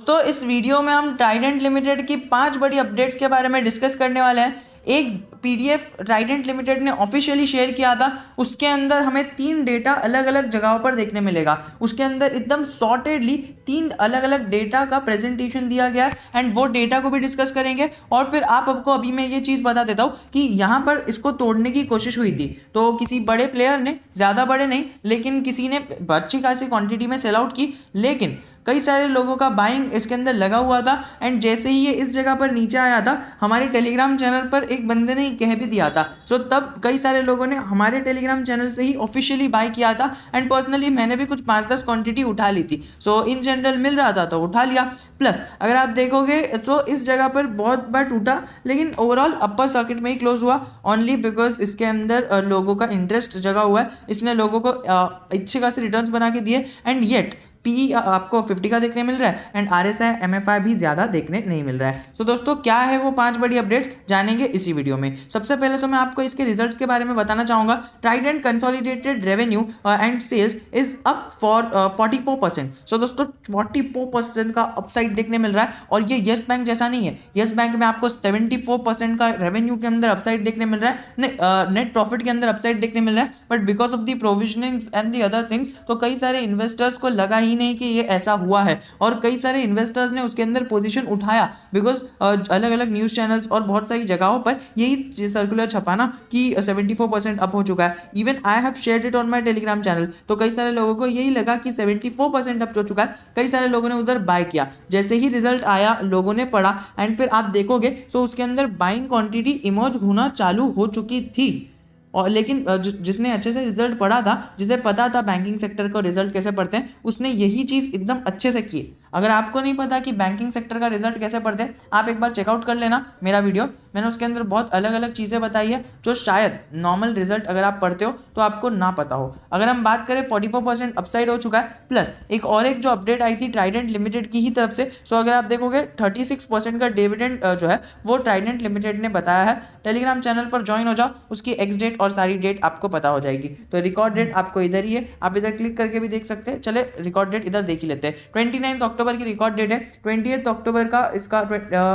दोस्तों इस वीडियो में हम ट्राइडेंट लिमिटेड की 5 बड़ी अपडेट्स के बारे में डिस्कस करने वाले हैं। एक पीडीएफ ट्राइडेंट लिमिटेड ने ऑफिशियली शेयर किया था, उसके अंदर हमें 3 डेटा अलग अलग जगहों पर देखने मिलेगा। उसके अंदर एकदम सॉर्टेडली 3 अलग अलग डेटा का प्रेजेंटेशन दिया गया है एंड वो डेटा को भी डिस्कस करेंगे। और फिर आपको अभी मैं ये चीज़ बता देता हूँ कि यहाँ पर इसको तोड़ने की कोशिश हुई थी, तो किसी बड़े प्लेयर ने, ज़्यादा बड़े नहीं लेकिन किसी ने अच्छी खासी क्वांटिटी में सेल आउट की, लेकिन कई सारे लोगों का बाइंग इसके अंदर लगा हुआ था। एंड जैसे ही ये इस जगह पर नीचे आया था, हमारे टेलीग्राम चैनल पर एक बंदे ने कह भी दिया था। सो तब कई सारे लोगों ने हमारे टेलीग्राम चैनल से ही ऑफिशियली बाय किया था एंड पर्सनली मैंने भी कुछ 5-10 क्वांटिटी उठा ली थी। सो इन जनरल मिल रहा था तो उठा लिया। प्लस अगर आप देखोगे तो इस जगह पर बहुत बार टूटा, लेकिन ओवरऑल अपर सर्किट में ही क्लोज हुआ, ओनली बिकॉज इसके अंदर लोगों का इंटरेस्ट जगा हुआ है। इसने लोगों को अच्छे खासे रिटर्न्स बना के दिए एंड येट पी आपको 50 का देखने मिल रहा है एंड RSI MFI भी ज़्यादा देखने नहीं मिल रहा है। सो दोस्तों क्या है वो 5 बड़ी अपडेट्स जानेंगे इसी वीडियो में। सबसे पहले तो मैं आपको इसके रिजल्ट्स के बारे में बताना चाहूँगा। Trident consolidated revenue and sales is up for 44%। So दोस्तों 44% का अपसाइड देखने मिल रहा है और ये येस बैंक जैसा नहीं है। येस बैंक में आपको 74% का रेवेन्यू के अंदर अपसाइड देखने मिल रहा है, नेट प्रॉफिट के अंदर अपसाइड देखने मिल रहा है, but because of the provisionings and the other things तो कई सारे इन्वेस्टर्स को लगा ही नहीं कि ये ऐसा हुआ है और कई सारे इन्वेस्टर्स ने उसके अंदर पोजीशन उठाया बिकॉज अलग अलग न्यूज़ चैनल्स और बहुत सारी जगहों पर यही सर्कुलर छपाना कि 74% अप हो चुका है। Even I have shared it on my Telegram channel, तो कई सारे लोगों को यही लगा कि 74% अप हो चुका है। कई सारे लोगों ने उधर बाय किया। जैसे ही रिजल्ट आया लोगों ने पढ़ा एंड फिर आप देखोगे तो उसके अंदर बाइंग क्वांटिटी इमर्ज होना चालू हो चुकी थी। और लेकिन जिसने अच्छे से रिजल्ट पढ़ा था, जिसे पता था बैंकिंग सेक्टर को रिजल्ट कैसे पढ़ते हैं, उसने यही चीज़ एकदम अच्छे से की। अगर आपको नहीं पता कि बैंकिंग सेक्टर का रिजल्ट कैसे पढ़ते हैं, आप एक बार चेकआउट कर लेना मेरा वीडियो। मैंने उसके अंदर बहुत अलग अलग चीज़ें बताई है जो शायद नॉर्मल रिजल्ट अगर आप पढ़ते हो तो आपको ना पता हो। अगर हम बात करें 44% अपसाइड हो चुका है। प्लस एक जो अपडेट आई थी ट्राइडेंट लिमिटेड की ही तरफ से। सो अगर आप देखोगे 36% का डिविडेंड जो है वो ट्राइडेंट लिमिटेड ने बताया है। टेलीग्राम चैनल पर ज्वाइन हो जाओ, उसकी एक्स डेट और सारी डेट आपको पता हो जाएगी। तो रिकॉर्ड डेट आपको इधर ही है, आप इधर क्लिक करके भी देख सकते हैं। चले रिकॉर्ड डेट इधर देख ही लेते हैं। 29 अक्टूबर की रिकॉर्ड डेट है। 28 अक्टूबर का इसका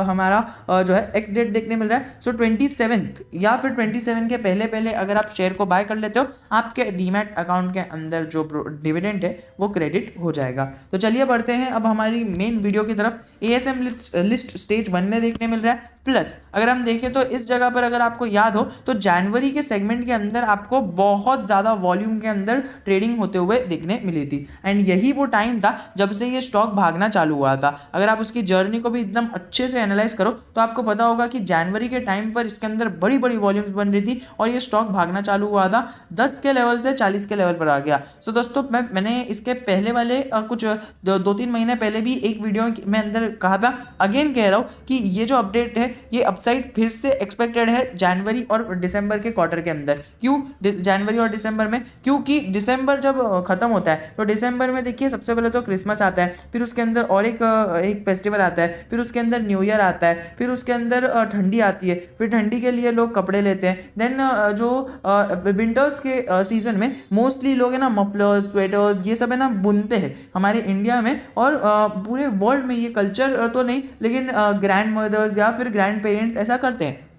हमारा जो है एक्स डेट देखने मिल रहा है। सो 27 या फिर 27 के पहले पहले अगर आप शेयर को बाय कर लेते हो, आपके डीमैट अकाउंट के अंदर जो डिविडेंड है वो क्रेडिट हो जाएगा। तो चलिए बढ़ते हैं अब हमारी मेन वीडियो की तरफ। ASM लिस्ट स्टेज 1 में देखने मिल रहा है। प्लस अगर हम देखें तो इस जगह पर अगर आपको याद हो तो जनवरी के सेगमेंट के अंदर आपको बहुत ज़्यादा वॉल्यूम के अंदर ट्रेडिंग होते हुए देखने मिली थी एंड यही वो टाइम था जब से ये स्टॉक भागना चालू हुआ था। अगर आप उसकी जर्नी को भी एकदम अच्छे से एनालाइज करो तो आपको पता होगा कि जनवरी के टाइम पर इसके अंदर बड़ी बड़ी वॉल्यूम्स बन रही थी और ये स्टॉक भागना चालू हुआ था। 10 के लेवल से 40 के लेवल पर आ गया। सो दोस्तों मैंने इसके पहले वाले कुछ 2-3 महीने पहले भी एक वीडियो में अंदर कहा था, अगेन कह रहा हूँ कि ये जो अपडेट है ये अपसाइड फिर से एक्सपेक्टेड है जनवरी और दिसंबर के क्वार्टर के अंदर। क्यों जनवरी और दिसंबर में? क्योंकि दिसंबर जब खत्म होता है तो दिसंबर में देखिए सबसे पहले तो क्रिसमस आता है, फिर उसके अंदर और एक फेस्टिवल आता है, फिर उसके अंदर न्यू ईयर आता है, फिर उसके अंदर ठंडी आती है, फिर ठंडी के लिए लोग कपड़े लेते हैं। देन जो विंटर्स के सीजन में मोस्टली लोग है ना मफलर्स, स्वेटर्स ये सब है ना बुनते हैं हमारे इंडिया में। और पूरे वर्ल्ड में ये कल्चर तो नहीं, लेकिन ग्रैंड मदर्स या फिर ग्रैंड पेरेंट्स ऐसा करते हैं।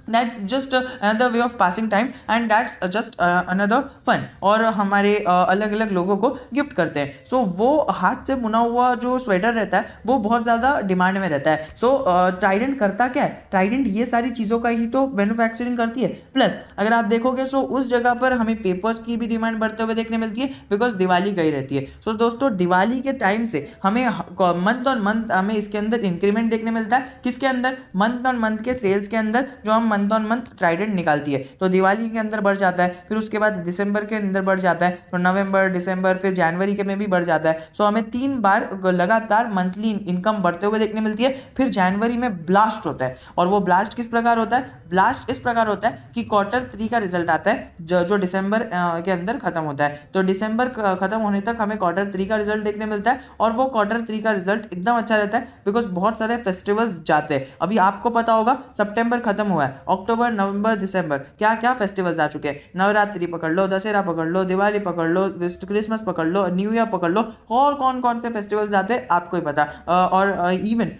That's just another way of passing time and that's just another fun। और हमारे अलग अलग लोगों को गिफ्ट करते हैं। सो वो हाथ से बुना हुआ जो स्वेटर रहता है वो बहुत ज़्यादा डिमांड में रहता है। सो ट्राइडेंट करता क्या है? ट्राइडेंट ये सारी चीज़ों का ही तो मैन्युफैक्चरिंग करती है। प्लस अगर आप देखोगे सो उस जगह पर हमें पेपर्स की भी डिमांड बढ़ते हुए देखने मिलती है बिकॉज दिवाली गई रहती है। सो दोस्तों दिवाली के टाइम से हमें मंथ ऑन मंथ हमें इसके अंदर इंक्रीमेंट देखने मिलता है। किसके अंदर? मंथ ऑन मंथ के सेल्स के अंदर जो हम मंथ ऑन मंथ ट्राइडेंट निकालती है। तो दिवाली के अंदर बढ़ जाता है, फिर उसके बाद दिसंबर के अंदर बढ़ जाता है, तो नवंबर, दिसंबर, फिर जनवरी के में भी बढ़ जाता है। सो हमें 3 बार लगातार मंथली इनकम बढ़ते हुए देखने मिलती है। फिर जनवरी में ब्लास्ट होता है और वो ब्लास्ट किस प्रकार होता है? ब्लास्ट इस प्रकार होता है कि क्वार्टर 3 का रिजल्ट आता है जो दिसंबर के अंदर खत्म होता है। तो दिसंबर खत्म होने तक हमें क्वार्टर 3 का रिजल्ट देखने मिलता है और वो क्वार्टर 3 का रिजल्ट एकदम अच्छा रहता है बिकॉज बहुत सारे फेस्टिवल्स जाते हैं। अभी आपको पता होगा सितंबर खत्म हुआ है, अक्टूबर, नवंबर, दिसंबर क्या क्या फेस्टिवल्स आ चुके हैं। नवरात्रि पकड़ लो, दशहरा पकड़ लो, दिवाली पकड़ लो, क्रिसमस पकड़ लो, न्यू ईयर पकड़ लो, और कौन कौन से फेस्टिवल्स आते हैं आपको ही पता। और इवन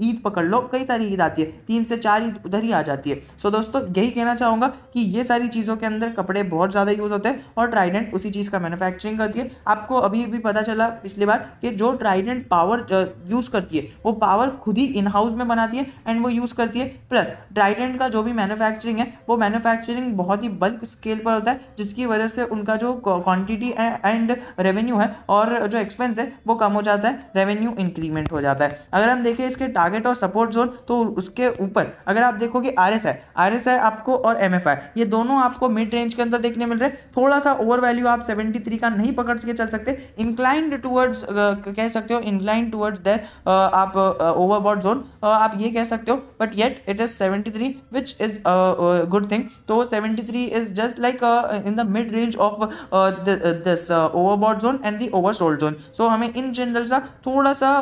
ईद पकड़ लो, कई सारी ईद आती है, 3 से 4 ईद उधर ही आ जाती है। सो दोस्तों यही कहना चाहूँगा कि ये सारी चीज़ों के अंदर कपड़े बहुत ज़्यादा यूज़ होते हैं और ट्राइडेंट उसी चीज़ का मैन्युफैक्चरिंग करती है। आपको अभी भी पता चला पिछली बार कि जो ट्राइडेंट पावर यूज़ करती है वो पावर खुद ही इन हाउस में बनाती है एंड वो यूज़ करती है। प्लस ट्राइडेंट का जो भी मैन्युफैक्चरिंग है वो मैन्युफैक्चरिंग बहुत ही बल्क स्केल पर होता है, जिसकी वजह से उनका जो क्वांटिटी एंड रेवेन्यू है और जो एक्सपेंस है वो कम हो जाता है, रेवेन्यू इंक्रीमेंट हो जाता है। अगर हम देखें इसके टारगेट और सपोर्ट जोन तो उसके ऊपर अगर आप देखोगे RSI आपको और MFI ये दोनों आपको मिड रेंज के अंदर देखने मिल रहे हैं। थोड़ा सा ओवर वैल्यू आप 73 का नहीं पकड़ के चल सकते, इंक्लाइंड टूवर्ड्स कह सकते हो, इंक्लाइंड टूवर्ड्स दैट आप ओवरबॉट जोन आप ये कह सकते हो, but yet it is 73 which is good thing. तो 73 is just like in the mid range of this overbought zone and the oversold zone. So हमें इन जनरल सा थोड़ा सा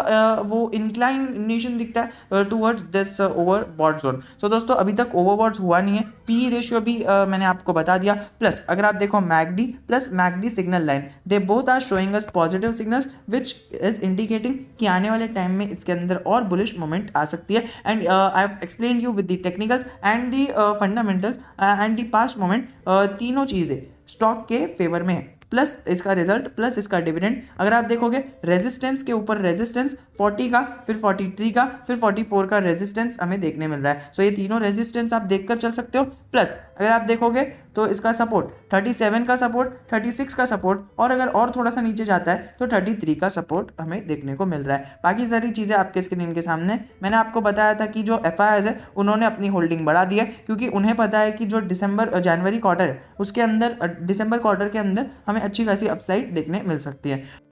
वो इंक्लाइनेशन दिखता है टूवर्ड्स दिस ओवरबॉट जोन। सो दोस्तों अभी तक ओवरबॉट्स हुआ नहीं है, पी रेशियो भी मैंने आपको बता दिया। प्लस अगर आप देखो MACD plus MACD signal line, they both are showing us positive signals which is indicating कि आने वाले टाइम में इसके अंदर और बुलिश मोमेंट आ सकती है। And I have explain you with the technicals and the fundamentals and the past moment, तीनों चीज़ें स्टॉक के फेवर में है। प्लस इसका रिजल्ट प्लस इसका डिविडेंड, अगर आप देखोगे रेजिस्टेंस के ऊपर रेजिस्टेंस 40 का, फिर 43 का, फिर 44 का रेजिस्टेंस हमें देखने मिल रहा है। सो ये तीनों रेजिस्टेंस आप देखकर चल सकते हो। प्लस अगर आप देखोगे तो इसका सपोर्ट 37 का सपोर्ट, 36 का सपोर्ट, और अगर और थोड़ा सा नीचे जाता है तो 33 का सपोर्ट हमें देखने को मिल रहा है। बाकी सारी चीज़ें आपके स्क्रीन के सामने। मैंने आपको बताया था कि जो FIIs है उन्होंने अपनी होल्डिंग बढ़ा दी है, क्योंकि उन्हें पता है कि जो जनवरी क्वार्टर है उसके अंदर, दिसंबर क्वार्टर के अंदर हमें अच्छी खासी अपसाइड देखने मिल सकती है।